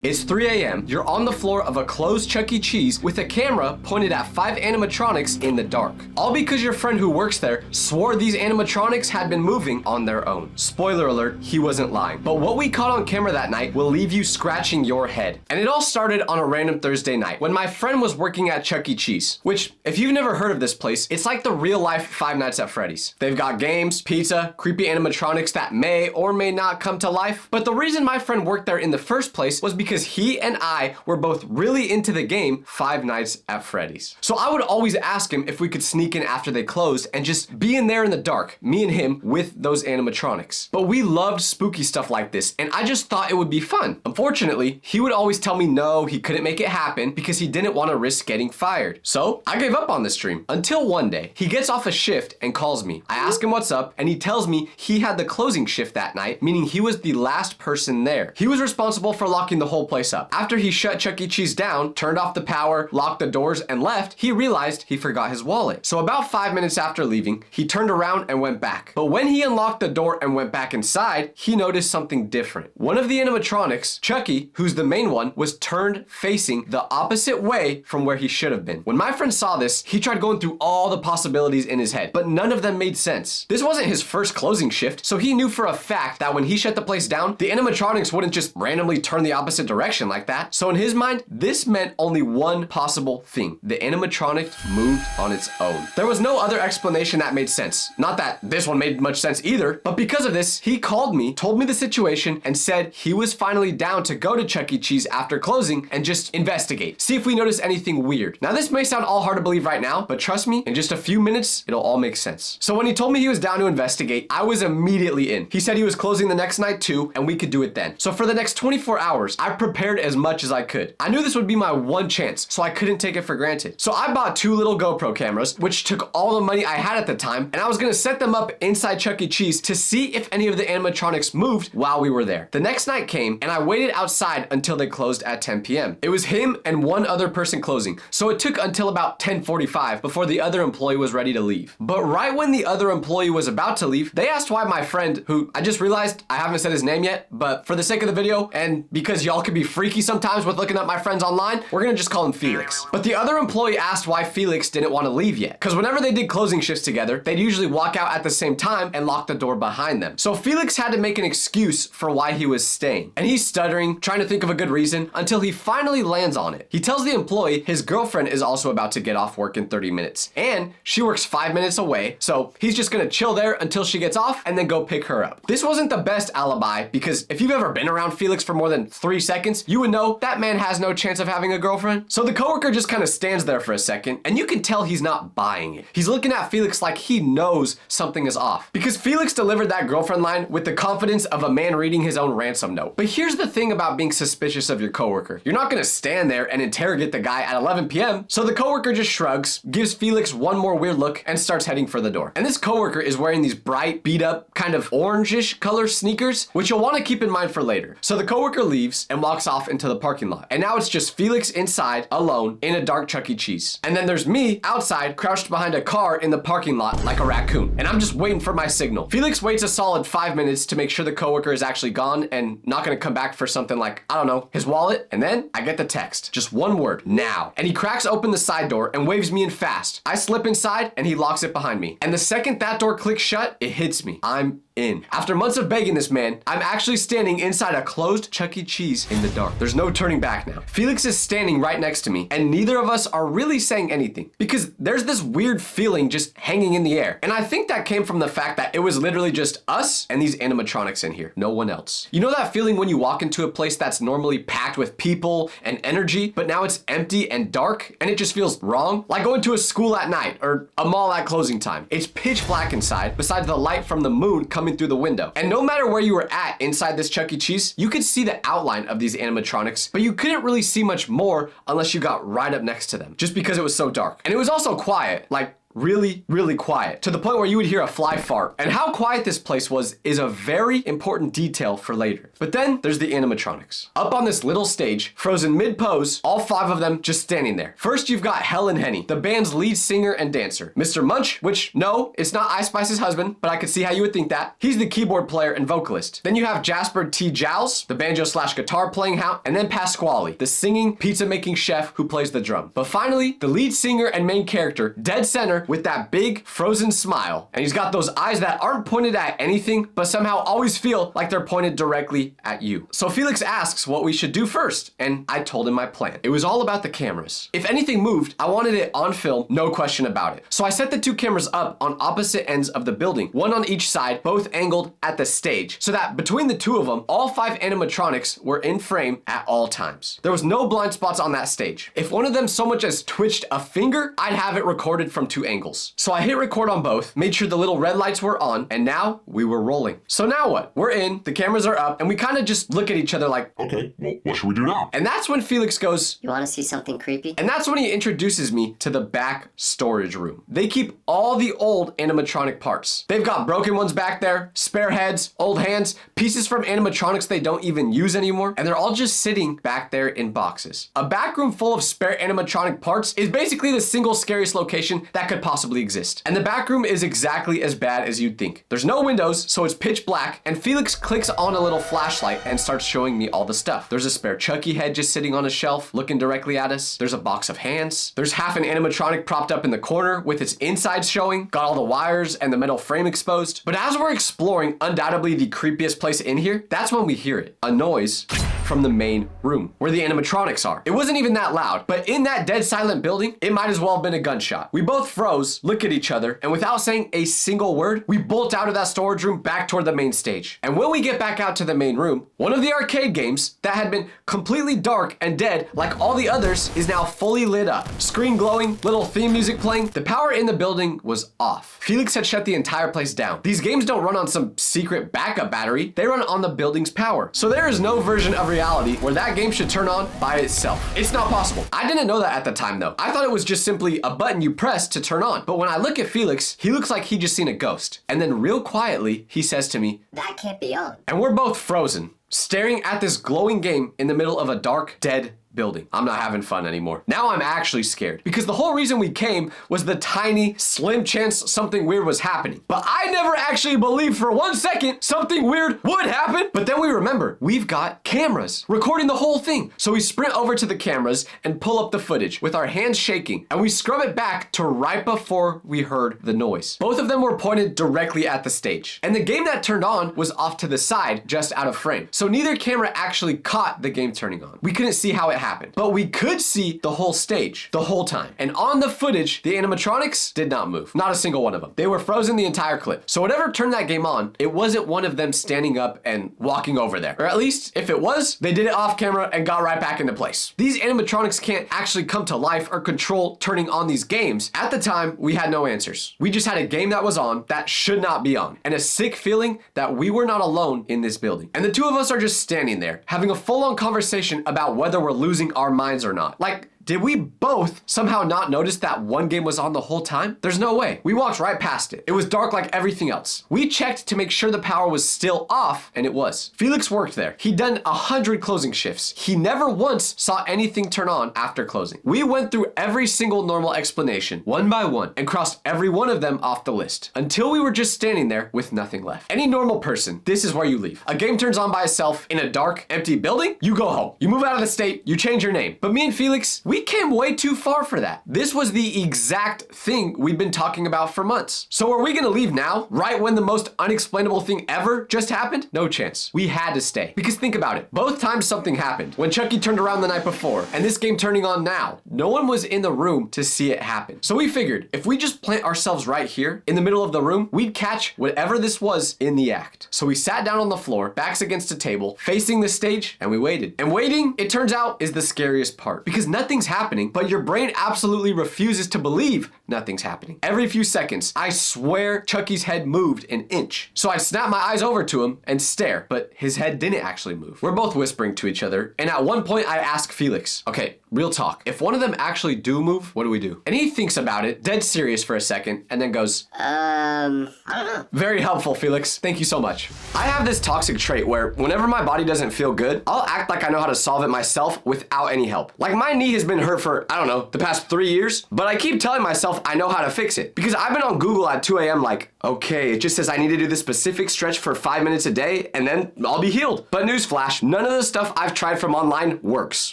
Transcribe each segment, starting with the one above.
It's 3 a.m. You're on the floor of a closed Chuck E. Cheese with a camera pointed at 5 animatronics in the dark. All because your friend who works there swore these animatronics had been moving on their own. Spoiler alert, he wasn't lying. But what we caught on camera that night will leave you scratching your head. And it all started on a random Thursday night when my friend was working at Chuck E. Cheese, which, if you've never heard of this place, it's like the real life Five Nights at Freddy's. They've got games, pizza, creepy animatronics that may or may not come to life. But the reason my friend worked there in the first place was because he and I were both really into the game Five Nights at Freddy's. So I would always ask him if we could sneak in after they closed and just be in there in the dark, me and him with those animatronics. But we loved spooky stuff like this, and I just thought it would be fun. Unfortunately, he would always tell me no, he couldn't make it happen because he didn't want to risk getting fired. So I gave up on this dream until one day he gets off a shift and calls me. I ask him what's up, and he tells me he had the closing shift that night, meaning he was the last person there. He was responsible for locking the whole place up. After he shut Chuck E. Cheese down, turned off the power, locked the doors, and left, he realized he forgot his wallet. So about 5 minutes after leaving, he turned around and went back. But when he unlocked the door and went back inside, he noticed something different. One of the animatronics, Chucky, who's the main one, was turned facing the opposite way from where he should have been. When my friend saw this, he tried going through all the possibilities in his head, but none of them made sense. This wasn't his first closing shift, so he knew for a fact that when he shut the place down, the animatronics wouldn't just randomly turn the opposite direction like that. So in his mind, this meant only one possible thing. The animatronic moved on its own. There was no other explanation that made sense. Not that this one made much sense either, but because of this, he called me, told me the situation, and said he was finally down to go to Chuck E. Cheese after closing and just investigate, see if we notice anything weird. Now this may sound all hard to believe right now, but trust me, in just a few minutes, it'll all make sense. So when he told me he was down to investigate, I was immediately in. He said he was closing the next night too, and we could do it then. So for the next 24 hours, I prepared as much as I could. I knew this would be my one chance, so I couldn't take it for granted. So I bought 2 little GoPro cameras, which took all the money I had at the time, and I was gonna set them up inside Chuck E. Cheese to see if any of the animatronics moved while we were there. The next night came, and I waited outside until they closed at 10 p.m. It was him and one other person closing, so it took until about 10:45 before the other employee was ready to leave. But right when the other employee was about to leave, they asked why my friend, who I just realized I haven't said his name yet, but for the sake of the video, and because y'all can be freaky sometimes with looking up my friends online, we're gonna just call him Felix. But the other employee asked why Felix didn't want to leave yet, because whenever they did closing shifts together, they'd usually walk out at the same time and lock the door behind them. So Felix had to make an excuse for why he was staying. And he's stuttering, trying to think of a good reason, until he finally lands on it. He tells the employee his girlfriend is also about to get off work in 30 minutes, and she works 5 minutes away, so he's just gonna chill there until she gets off and then go pick her up. This wasn't the best alibi, because if you've ever been around Felix for more than 3 seconds, you would know that man has no chance of having a girlfriend. So the coworker just kind of stands there for a second, and you can tell he's not buying it. He's looking at Felix like he knows something is off, because Felix delivered that girlfriend line with the confidence of a man reading his own ransom note. But here's the thing about being suspicious of your coworker. You're not gonna stand there and interrogate the guy at 11 p.m. So the coworker just shrugs, gives Felix one more weird look, and starts heading for the door. And this coworker is wearing these bright, beat up, kind of orangish color sneakers, which you'll want to keep in mind for later. So the coworker leaves and walks off into the parking lot. And now it's just Felix inside, alone, in a dark Chuck E. Cheese. And then there's me outside, crouched behind a car in the parking lot like a raccoon. And I'm just waiting for my signal. Felix waits a solid 5 minutes to make sure the coworker is actually gone and not gonna come back for something like, I don't know, his wallet. And then I get the text, just one word, now. And he cracks open the side door and waves me in fast. I slip inside and he locks it behind me. And the second that door clicks shut, it hits me. I'm in. After months of begging this man, I'm actually standing inside a closed Chuck E. Cheese in the dark. There's no turning back now. Felix is standing right next to me, and neither of us are really saying anything because there's this weird feeling just hanging in the air. And I think that came from the fact that it was literally just us and these animatronics in here, no one else. You know that feeling when you walk into a place that's normally packed with people and energy, but now it's empty and dark and it just feels wrong? Like going to a school at night or a mall at closing time. It's pitch black inside besides the light from the moon coming through the window. And no matter where you were at inside this Chuck E. Cheese, you could see the outline of these animatronics, but you couldn't really see much more unless you got right up next to them, just because it was so dark. And it was also quiet, like really, really quiet, to the point where you would hear a fly fart. And how quiet this place was is a very important detail for later. But then there's the animatronics. Up on this little stage, frozen mid-pose, all 5 of them just standing there. First, you've got Helen Henny, the band's lead singer and dancer. Mr. Munch, which, no, it's not Ice Spice's husband, but I could see how you would think that. He's the keyboard player and vocalist. Then you have Jasper T. Jowls, the banjo/guitar playing hound, and then Pasquale, the singing, pizza-making chef who plays the drum. But finally, the lead singer and main character, dead center with that big, frozen smile. And he's got those eyes that aren't pointed at anything, but somehow always feel like they're pointed directly at you. So Felix asks what we should do first, and I told him my plan. It was all about the cameras. If anything moved, I wanted it on film, no question about it. So I set the 2 cameras up on opposite ends of the building, one on each side, both angled at the stage, so that between the 2 of them, all 5 animatronics were in frame at all times. There was no blind spots on that stage. If one of them so much as twitched a finger, I'd have it recorded from 2 angles. So I hit record on both, made sure the little red lights were on, and now we were rolling. So now what? We're in, the cameras are up, and we kind of just look at each other like, okay, well, what should we do now? And that's when Felix goes, you want to see something creepy? And that's when he introduces me to the back storage room. They keep all the old animatronic parts. They've got broken ones back there, spare heads, old hands, pieces from animatronics they don't even use anymore, and they're all just sitting back there in boxes. A back room full of spare animatronic parts is basically the single scariest location that could possibly exist. And the back room is exactly as bad as you'd think. There's no windows, so it's pitch black, and Felix clicks on a little flashlight and starts showing me all the stuff. There's a spare Chucky head just sitting on a shelf, looking directly at us. There's a box of hands. There's half an animatronic propped up in the corner with its insides showing, got all the wires and the metal frame exposed. But as we're exploring undoubtedly the creepiest place in here, that's when we hear it. A noise from the main room where the animatronics are. It wasn't even that loud, but in that dead silent building, it might as well have been a gunshot. We both froze, look at each other, and without saying a single word, we bolt out of that storage room back toward the main stage. And when we get back out to the main room, one of the arcade games that had been completely dark and dead like all the others is now fully lit up. Screen glowing, little theme music playing. The power in the building was off. Felix had shut the entire place down. These games don't run on some secret backup battery. They run on the building's power. So there is no version of reality where that game should turn on by itself. It's not possible. I didn't know that at the time though. I thought it was just simply a button you press to turn on. But when I look at Felix, he looks like he just seen a ghost. And then real quietly, he says to me, that can't be on. And we're both frozen, staring at this glowing game in the middle of a dark, dead building. I'm not having fun anymore. Now I'm actually scared because the whole reason we came was the tiny, slim chance something weird was happening. But I never actually believed for 1 second something weird would happen. But then we remember we've got cameras recording the whole thing. So we sprint over to the cameras and pull up the footage with our hands shaking, and we scrub it back to right before we heard the noise. Both of them were pointed directly at the stage, and the game that turned on was off to the side, just out of frame. So neither camera actually caught the game turning on. We couldn't see how it happened, but we could see the whole stage the whole time. And on the footage, the animatronics did not move. Not a single one of them. They were frozen the entire clip. So whatever turned that game on, it wasn't one of them standing up and walking over there. Or at least if it was, they did it off camera and got right back into place. These animatronics can't actually come to life or control turning on these games. At the time, we had no answers. We just had a game that was on that should not be on, and a sick feeling that we were not alone in this building. And the 2 of us are just standing there, having a full-on conversation about whether we're losing our minds or not. Like, did we both somehow not notice that one game was on the whole time? There's no way. We walked right past it. It was dark like everything else. We checked to make sure the power was still off, and it was. Felix worked there. He'd done 100 closing shifts. He never once saw anything turn on after closing. We went through every single normal explanation, one by one, and crossed every one of them off the list, until we were just standing there with nothing left. Any normal person, this is where you leave. A game turns on by itself in a dark, empty building, you go home. You move out of the state, you change your name. But me and Felix, we came way too far for that. This was the exact thing we'd been talking about for months. So are we gonna leave now, right when the most unexplainable thing ever just happened? No chance. We had to stay. Because think about it. Both times something happened. When Chucky turned around the night before, and this game turning on now, no one was in the room to see it happen. So we figured, if we just plant ourselves right here, in the middle of the room, we'd catch whatever this was in the act. So we sat down on the floor, backs against a table, facing the stage, and we waited. And waiting, it turns out, is the scariest part. Because nothing's happening, but your brain absolutely refuses to believe nothing's happening. Every few seconds, I swear Chucky's head moved an inch. So I'd snap my eyes over to him and stare, but his head didn't actually move. We're both whispering to each other, and at one point I ask Felix, okay, real talk, if one of them actually do move, what do we do? And he thinks about it, dead serious for a second, and then goes, I don't know. Very helpful, Felix. Thank you so much. I have this toxic trait where whenever my body doesn't feel good, I'll act like I know how to solve it myself without any help. Like my knee has been hurt for, I don't know, the past 3 years, but I keep telling myself I know how to fix it. Because I've been on Google at 2 a.m. like, okay, it just says I need to do this specific stretch for 5 minutes a day and then I'll be healed. But newsflash, none of the stuff I've tried from online works.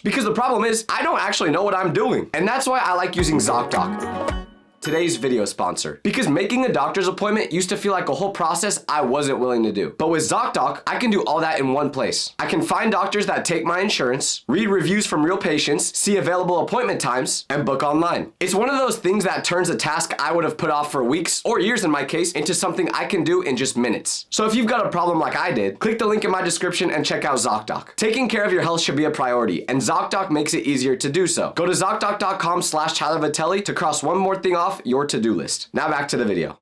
Because the problem is, I don't actually know what I'm doing. And that's why I like using ZocDoc. Today's video sponsor. Because making a doctor's appointment used to feel like a whole process I wasn't willing to do. But with ZocDoc, I can do all that in one place. I can find doctors that take my insurance, read reviews from real patients, see available appointment times, and book online. It's one of those things that turns a task I would have put off for weeks, or years in my case, into something I can do in just minutes. So if you've got a problem like I did, click the link in my description and check out ZocDoc. Taking care of your health should be a priority, and ZocDoc makes it easier to do so. Go to ZocDoc.com/TylerVitelli to cross one more thing off your to-do list. Now back to the video.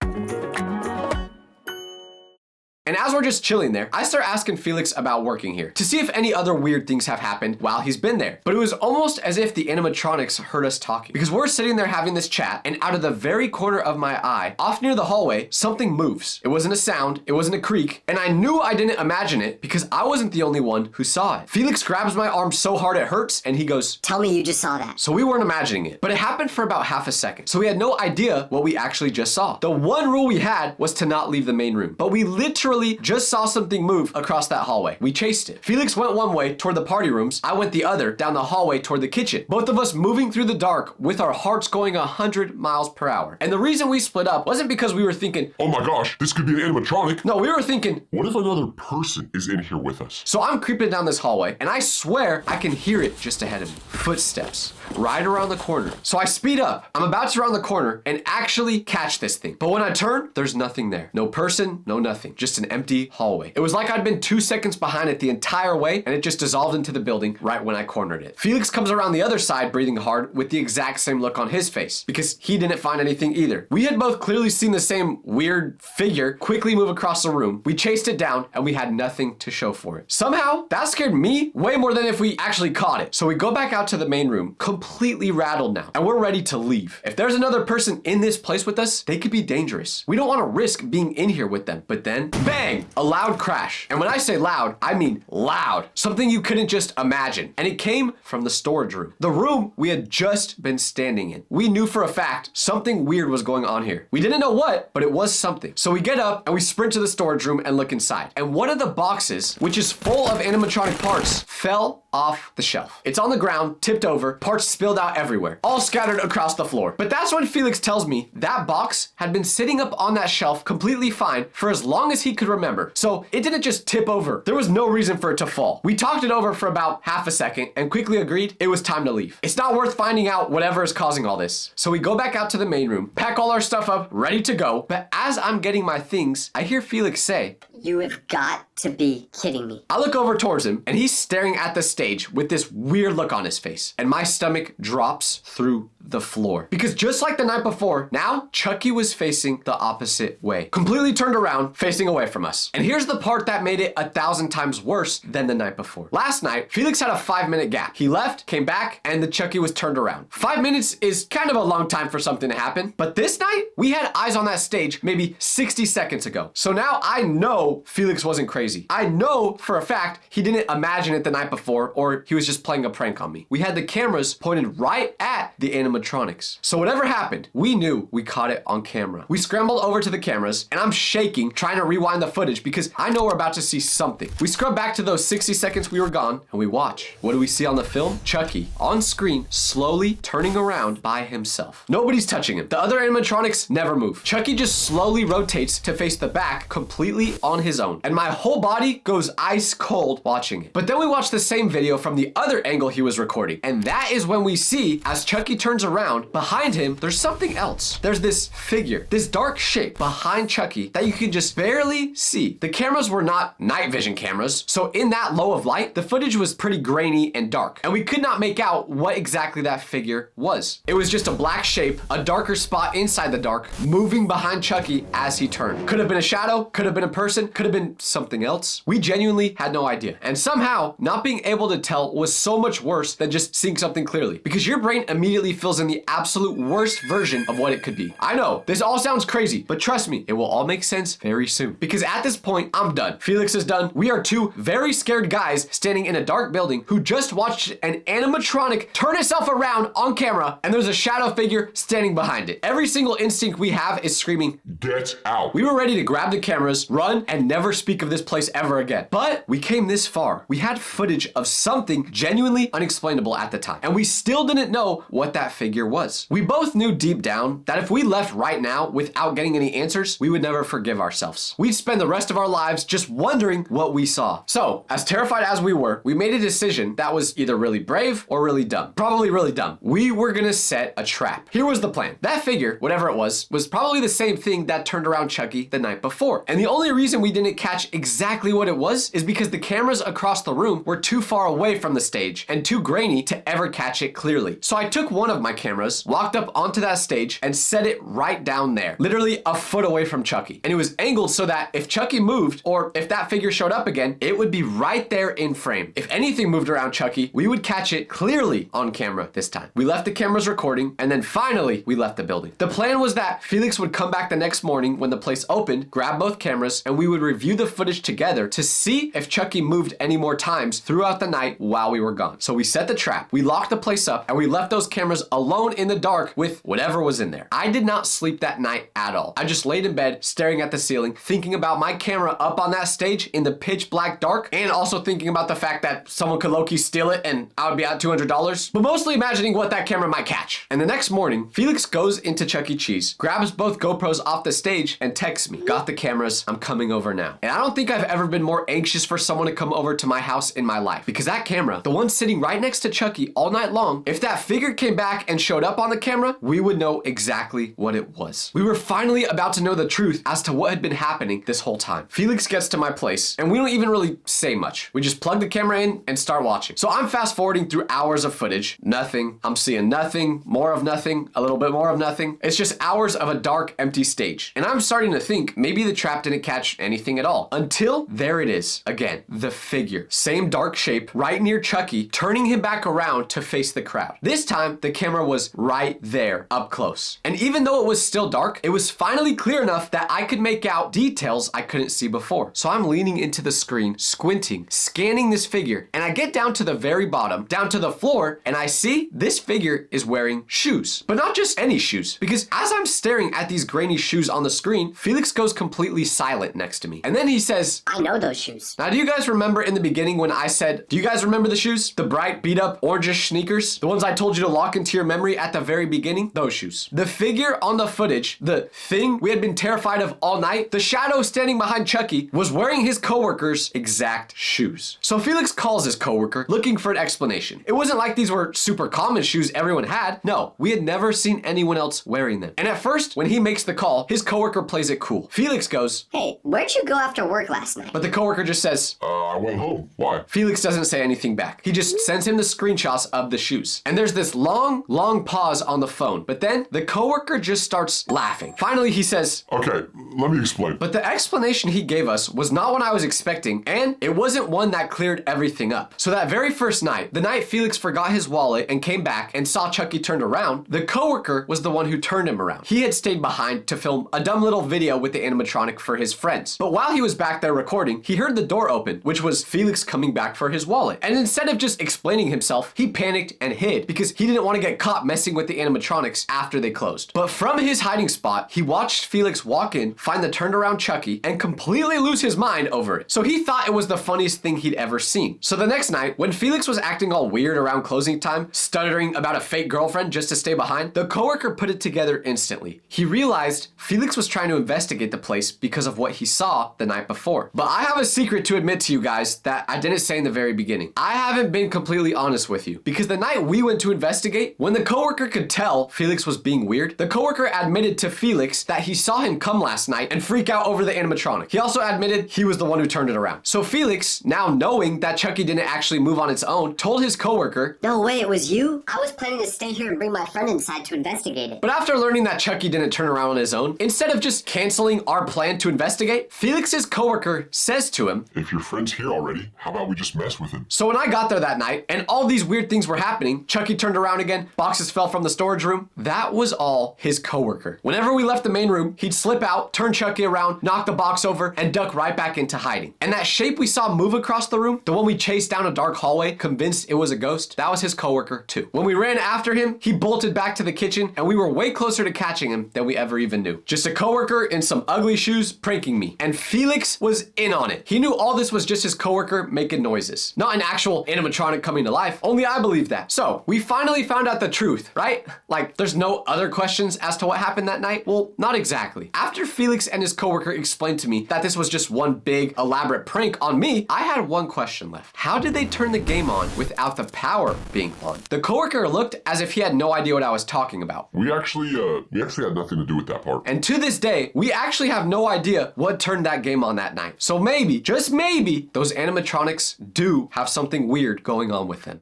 And as we're just chilling there, I start asking Felix about working here to see if any other weird things have happened while he's been there. But it was almost as if the animatronics heard us talking, because we're sitting there having this chat, and out of the very corner of my eye, off near the hallway, something moves. It wasn't a sound, it wasn't a creak, and I knew I didn't imagine it because I wasn't the only one who saw it. Felix grabs my arm so hard it hurts, and he goes, Tell me you just saw that. so we weren't imagining it, but it happened for about half a second. So we had no idea what we actually just saw. The one rule we had was to not leave the main room, but we literally just saw something move across that hallway. We chased it. Felix went one way toward the party rooms. I went the other down the hallway toward the kitchen. Both of us moving through the dark with our hearts going 100 miles per hour. And the reason we split up wasn't because we were thinking, oh my gosh, this could be an animatronic. no, we were thinking, What if another person is in here with us? so I'm creeping down this hallway and I swear I can hear it just ahead of me. Footsteps right around the corner. So I speed up. I'm about to round the corner and actually catch this thing. But when I turn, there's nothing there. No person, no nothing. Just an empty hallway. It was like I'd been 2 seconds behind it the entire way and it just dissolved into the building right when I cornered it. Felix comes around the other side breathing hard with the exact same look on his face because he didn't find anything either. We had both clearly seen the same weird figure quickly move across the room. We chased it down and we had nothing to show for it. Somehow that scared me way more than if we actually caught it. So we go back out to the main room, completely rattled now, and we're ready to leave. If there's another person in this place with us, they could be dangerous. We don't want to risk being in here with them. But then, bang, a loud crash. And when I say loud, I mean loud. Something you couldn't just imagine. And it came from the storage room. The room we had just been standing in. We knew for a fact something weird was going on here. We didn't know what, but it was something. So we get up and we sprint to the storage room and look inside. And one of the boxes, which is full of animatronic parts, fell off the shelf. It's on the ground, tipped over, parts spilled out everywhere, all scattered across the floor. But that's when Felix tells me that box had been sitting up on that shelf completely fine for as long as he could remember. So it didn't just tip over. There was no reason for it to fall. We talked it over for about half a second and quickly agreed it was time to leave. It's not worth finding out whatever is causing all this. So we go back out to the main room, pack all our stuff up, ready to go. But as I'm getting my things, I hear Felix say, You have got to be kidding me. I look over towards him and he's staring at the stage with this weird look on his face. And my stomach drops through the floor. Because just like the night before, now Chucky was facing the opposite way. Completely turned around, facing away from us. And here's the part that made it 1,000 times worse than the night before. Last night, Felix had a 5-minute gap. He left, came back, and the Chucky was turned around. 5 minutes is kind of a long time for something to happen. But this night, we had eyes on that stage maybe 60 seconds ago. So now I know Felix wasn't crazy. I know for a fact he didn't imagine it the night before or he was just playing a prank on me. We had the cameras pointed right at the animatronics. So whatever happened, we knew we caught it on camera. We scrambled over to the cameras and I'm shaking trying to rewind the footage because I know we're about to see something. We scrub back to those 60 seconds we were gone and we watch. What do we see on the film? Chucky on screen slowly turning around by himself. Nobody's touching him. The other animatronics never move. Chucky just slowly rotates to face the back completely on his own. And my whole body goes ice cold watching it. But then we watch the same video video from the other angle he was recording. And that is when we see, as Chucky turns around, behind him, there's something else. There's this figure, this dark shape behind Chucky that you can just barely see. The cameras were not night vision cameras, so in that low of light, the footage was pretty grainy and dark, and we could not make out what exactly that figure was. It was just a black shape, a darker spot inside the dark, moving behind Chucky as he turned. Could have been a shadow, could have been a person, could have been something else. We genuinely had no idea. And somehow, not being able to tell was so much worse than just seeing something clearly, because your brain immediately fills in the absolute worst version of what it could be. I know, this all sounds crazy, but trust me, it will all make sense very soon. Because at this point, I'm done. Felix is done. We are two very scared guys standing in a dark building who just watched an animatronic turn itself around on camera, and there's a shadow figure standing behind it. Every single instinct we have is screaming, Get out. we were ready to grab the cameras, run, and never speak of this place ever again. But we came this far. We had footage of something genuinely unexplainable at the time, and we still didn't know what that figure was. We both knew deep down that if we left right now without getting any answers, we would never forgive ourselves. We'd spend the rest of our lives just wondering what we saw. So, as terrified as we were, we made a decision that was either really brave or really dumb. Probably really dumb. We were gonna set a trap. Here was the plan. That figure, whatever it was probably the same thing that turned around Chucky the night before. And the only reason we didn't catch exactly what it was is because the cameras across the room were too far away from the stage and too grainy to ever catch it clearly. So I took one of my cameras, walked up onto that stage, and set it right down there, literally a foot away from Chucky. And it was angled so that if Chucky moved, or if that figure showed up again, it would be right there in frame. If anything moved around Chucky, we would catch it clearly on camera this time. We left the cameras recording, and then finally, we left the building. The plan was that Felix would come back the next morning when the place opened, grab both cameras, and we would review the footage together to see if Chucky moved any more times throughout the night while we were gone. So we set the trap, we locked the place up, and we left those cameras alone in the dark with whatever was in there. I did not sleep that night at all. I just laid in bed, staring at the ceiling, thinking about my camera up on that stage in the pitch black dark, and also thinking about the fact that someone could low-key steal it and I would be out $200, but mostly imagining what that camera might catch. And the next morning, Felix goes into Chuck E. Cheese, grabs both GoPros off the stage, and texts me, got the cameras, I'm coming over now. And I don't think I've ever been more anxious for someone to come over to my house in my life, because that camera, the one sitting right next to Chucky all night long, if that figure came back and showed up on the camera, we would know exactly what it was. We were finally about to know the truth as to what had been happening this whole time. Felix gets to my place, and we don't even really say much. We just plug the camera in and start watching. So I'm fast forwarding through hours of footage. Nothing. I'm seeing nothing, more of nothing, a little bit more of nothing. It's just hours of a dark, empty stage. And I'm starting to think maybe the trap didn't catch anything at all. Until there it is. Again, the figure. Same dark shape, right near Chucky, turning him back around to face the crowd. This time, the camera was right there, up close. And even though it was still dark, it was finally clear enough that I could make out details I couldn't see before. So I'm leaning into the screen, squinting, scanning this figure, and I get down to the very bottom, down to the floor, and I see this figure is wearing shoes. But not just any shoes, because as I'm staring at these grainy shoes on the screen, Felix goes completely silent next to me. And then he says, I know those shoes. now do you guys remember in the beginning when I said, do you guys remember the shoes? The bright, beat up, orangish sneakers? The ones I told you to lock into your memory at the very beginning? Those shoes. The figure on the footage, the thing we had been terrified of all night, the shadow standing behind Chucky, was wearing his coworker's exact shoes. So Felix calls his coworker looking for an explanation. It wasn't like these were super common shoes everyone had. No, we had never seen anyone else wearing them. And at first, when he makes the call, his coworker plays it cool. Felix goes, Hey, where'd you go after work last night? but the coworker just says, I went home. Why? Felix doesn't say anything back. He just sends him the screenshots of the shoes. And there's this long pause on the phone. But then the coworker just starts laughing. Finally, he says, Okay, let me explain. but the explanation he gave us was not what I was expecting, and it wasn't one that cleared everything up. So that very first night, the night Felix forgot his wallet and came back and saw Chucky turned around, the coworker was the one who turned him around. He had stayed behind to film a dumb little video with the animatronic for his friends. But while he was back there recording, he heard the door open, which was Felix coming back for his wallet. And instead of just explaining himself, he panicked and hid because he didn't want to get caught messing with the animatronics after they closed. But from his hiding spot, he watched Felix walk in, find the turned around Chucky, and completely lose his mind over it. So he thought it was the funniest thing he'd ever seen. So the next night, when Felix was acting all weird around closing time, stuttering about a fake girlfriend just to stay behind, the coworker put it together instantly. He realized Felix was trying to investigate the place because of what he saw the night before. But I have a secret to admit to you guys that I didn't say in the very beginning. beginning. I haven't been completely honest with you because the night we went to investigate, when the coworker could tell Felix was being weird, the coworker admitted to Felix that he saw him come last night and freak out over the animatronic. He also admitted he was the one who turned it around. So Felix, now knowing that Chucky didn't actually move on its own, told his coworker, No way, it was you? I was planning to stay here and bring my friend inside to investigate it. but after learning that Chucky didn't turn around on his own, instead of just canceling our plan to investigate, Felix's coworker says to him, If your friend's here already, how about we just mess with him? so when I got there that night and all these weird things were happening, Chucky turned around again, boxes fell from the storage room, that was all his coworker. Whenever we left the main room, he'd slip out, turn Chucky around, knock the box over, and duck right back into hiding. And that shape we saw move across the room, the one we chased down a dark hallway, convinced it was a ghost, that was his coworker too. When we ran after him, he bolted back to the kitchen and we were way closer to catching him than we ever even knew. Just a coworker in some ugly shoes pranking me. And Felix was in on it. He knew all this was just his coworker making noises. Not an actual animatronic coming to life. Only I believe that. So we finally found out the truth, right? Like there's no other questions as to what happened that night? Well, not exactly. After Felix and his coworker explained to me that this was just one big elaborate prank on me, I had one question left. How did they turn the game on without the power being on? The coworker looked as if he had no idea what I was talking about. We actually had nothing to do with that part. And to this day, we actually have no idea what turned that game on that night. So maybe, just maybe, those animatronics do have something weird going on with them.